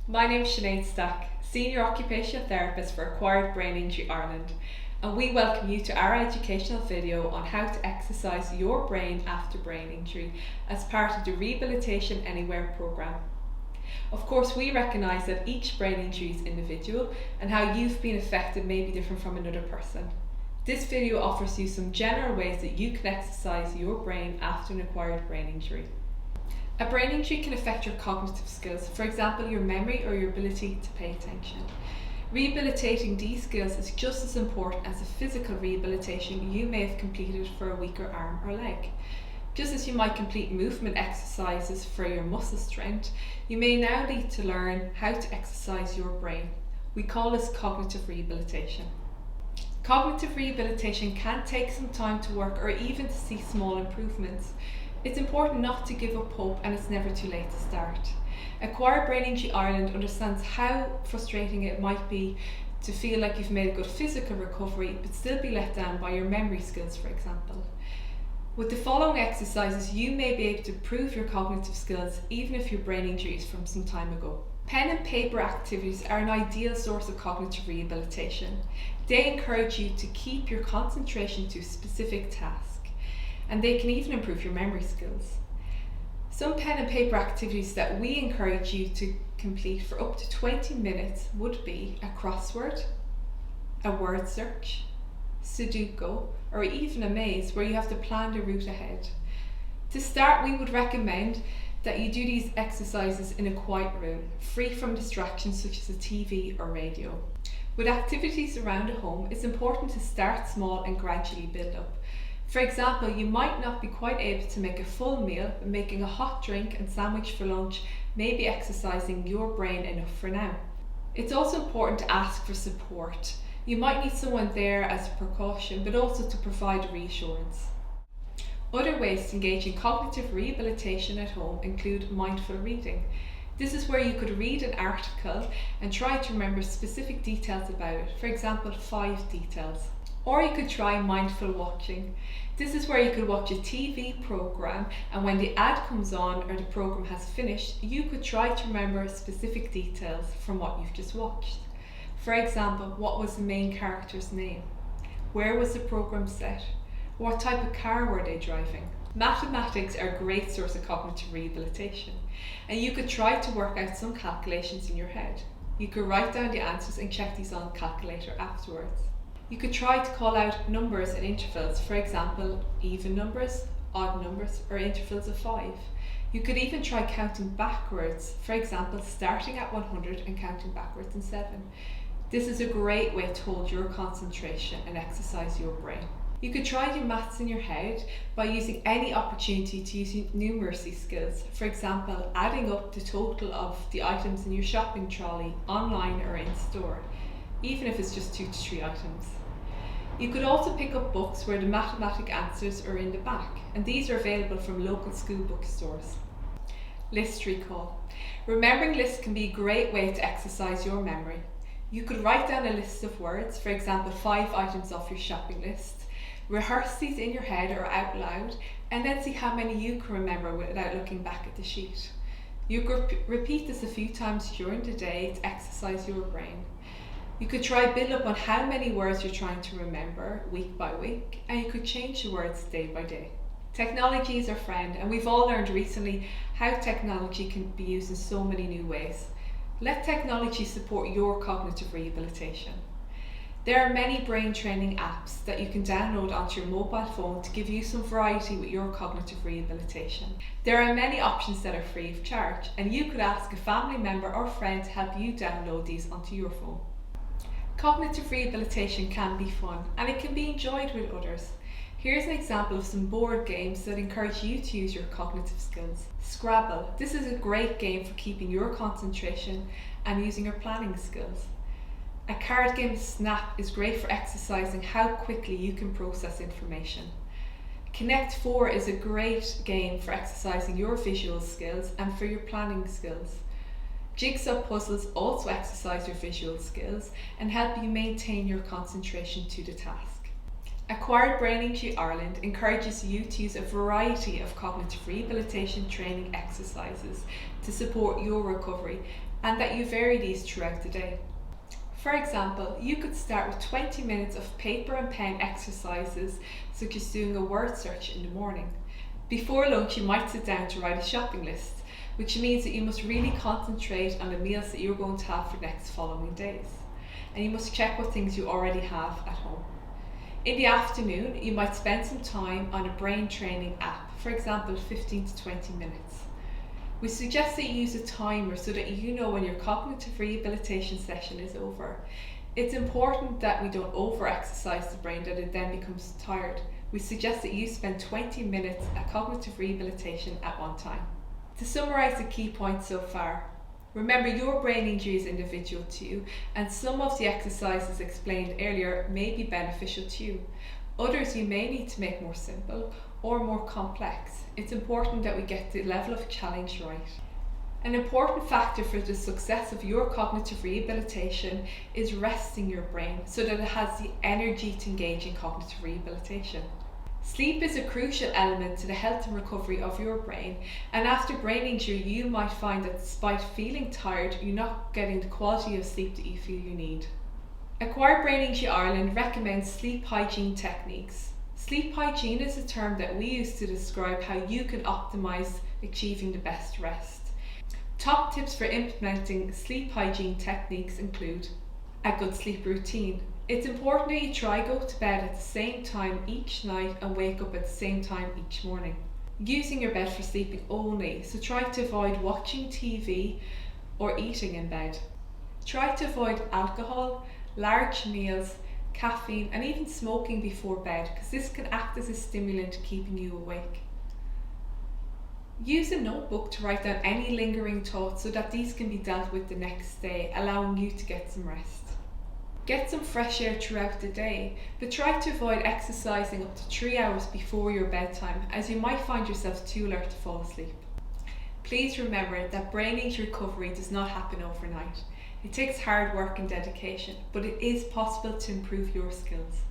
My name is Sinead Stack, Senior Occupational Therapist for Acquired Brain Injury Ireland, and we welcome you to our educational video on how to exercise your brain after brain injury as part of the Rehabilitation Anywhere programme. Of course, we recognise that each brain injury is individual and how you've been affected may be different from another person. This video offers you some general ways that you can exercise your brain after an acquired brain injury. A brain injury can affect your cognitive skills, for example your memory or your ability to pay attention. Rehabilitating these skills is just as important as the physical rehabilitation you may have completed for a weaker arm or leg. Just as you might complete movement exercises for your muscle strength, you may now need to learn how to exercise your brain. We call this cognitive rehabilitation. Cognitive rehabilitation can take some time to work or even to see small improvements. It's important not to give up hope, and it's never too late to start. Acquired Brain Injury Ireland understands how frustrating it might be to feel like you've made a good physical recovery but still be let down by your memory skills, for example. With the following exercises, you may be able to improve your cognitive skills even if your brain injury is from some time ago. Pen and paper activities are an ideal source of cognitive rehabilitation. They encourage you to keep your concentration to a specific task, and they can even improve your memory skills. Some pen and paper activities that we encourage you to complete for up to 20 minutes would be a crossword, a word search, Sudoku, or even a maze where you have to plan the route ahead. To start, we would recommend that you do these exercises in a quiet room, free from distractions such as a TV or radio. With activities around the home, it's important to start small and gradually build up. For example, you might not be quite able to make a full meal, but making a hot drink and sandwich for lunch may be exercising your brain enough for now. It's also important to ask for support. You might need someone there as a precaution, but also to provide reassurance. Other ways to engage in cognitive rehabilitation at home include mindful reading. This is where you could read an article and try to remember specific details about it, for example 5 details. Or you could try mindful watching. This is where you could watch a TV program, and when the ad comes on or the program has finished, you could try to remember specific details from what you've just watched. For example, what was the main character's name? Where was the program set? What type of car were they driving? Mathematics are a great source of cognitive rehabilitation, and you could try to work out some calculations in your head. You could write down the answers and check these on the calculator afterwards. You could try to call out numbers in intervals, for example, even numbers, odd numbers, or intervals of 5. You could even try counting backwards, for example, starting at 100 and counting backwards in 7. This is a great way to hold your concentration and exercise your brain. You could try do maths in your head by using any opportunity to use numeracy skills, for example, adding up the total of the items in your shopping trolley, online or in store, even if it's just 2 to 3 items. You could also pick up books where the mathematic answers are in the back, and these are available from local school bookstores. List recall. Remembering lists can be a great way to exercise your memory. You could write down a list of words, for example 5 items off your shopping list, rehearse these in your head or out loud, and then see how many you can remember without looking back at the sheet. You could repeat this a few times during the day to exercise your brain. You could try build up on how many words you're trying to remember week by week, and you could change the words day by day. Technology is our friend, and we've all learned recently how technology can be used in so many new ways. Let technology support your cognitive rehabilitation. There are many brain training apps that you can download onto your mobile phone to give you some variety with your cognitive rehabilitation. There are many options that are free of charge, and you could ask a family member or friend to help you download these onto your phone. Cognitive rehabilitation can be fun, and it can be enjoyed with others. Here's an example of some board games that encourage you to use your cognitive skills. Scrabble. This is a great game for keeping your concentration and using your planning skills. A card game, Snap, is great for exercising how quickly you can process information. Connect 4 is a great game for exercising your visual skills and for your planning skills. Jigsaw puzzles also exercise your visual skills and help you maintain your concentration to the task. Acquired Brain Injury Ireland encourages you to use a variety of cognitive rehabilitation training exercises to support your recovery, and that you vary these throughout the day. For example, you could start with 20 minutes of paper and pen exercises, such as doing a word search in the morning. Before lunch, you might sit down to write a shopping list, which means that you must really concentrate on the meals that you're going to have for the next following days. And you must check what things you already have at home. In the afternoon, you might spend some time on a brain training app, for example 15 to 20 minutes. We suggest that you use a timer so that you know when your cognitive rehabilitation session is over. It's important that we don't over-exercise the brain, that it then becomes tired. We suggest that you spend 20 minutes at cognitive rehabilitation at one time. To summarise the key points so far, remember your brain injury is individual to you, and some of the exercises explained earlier may be beneficial to you. Others you may need to make more simple or more complex. It's important that we get the level of challenge right. An important factor for the success of your cognitive rehabilitation is resting your brain so that it has the energy to engage in cognitive rehabilitation. Sleep is a crucial element to the health and recovery of your brain, and after brain injury you might find that despite feeling tired, you're not getting the quality of sleep that you feel you need. Acquired Brain Injury Ireland recommends sleep hygiene techniques. Sleep hygiene is a term that we use to describe how you can optimise achieving the best rest. Top tips for implementing sleep hygiene techniques include a good sleep routine. It's important that you try go to bed at the same time each night and wake up at the same time each morning. Using your bed for sleeping only, so try to avoid watching TV or eating in bed. Try to avoid alcohol, large meals, caffeine and even smoking before bed, because this can act as a stimulant keeping you awake. Use a notebook to write down any lingering thoughts so that these can be dealt with the next day, allowing you to get some rest. Get some fresh air throughout the day, but try to avoid exercising up to 3 hours before your bedtime, as you might find yourself too alert to fall asleep. Please remember that brain injury recovery does not happen overnight. It takes hard work and dedication, but it is possible to improve your skills.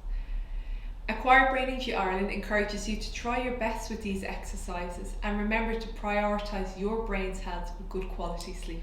Acquired Brain Injury Ireland encourages you to try your best with these exercises, and remember to prioritise your brain's health with good quality sleep.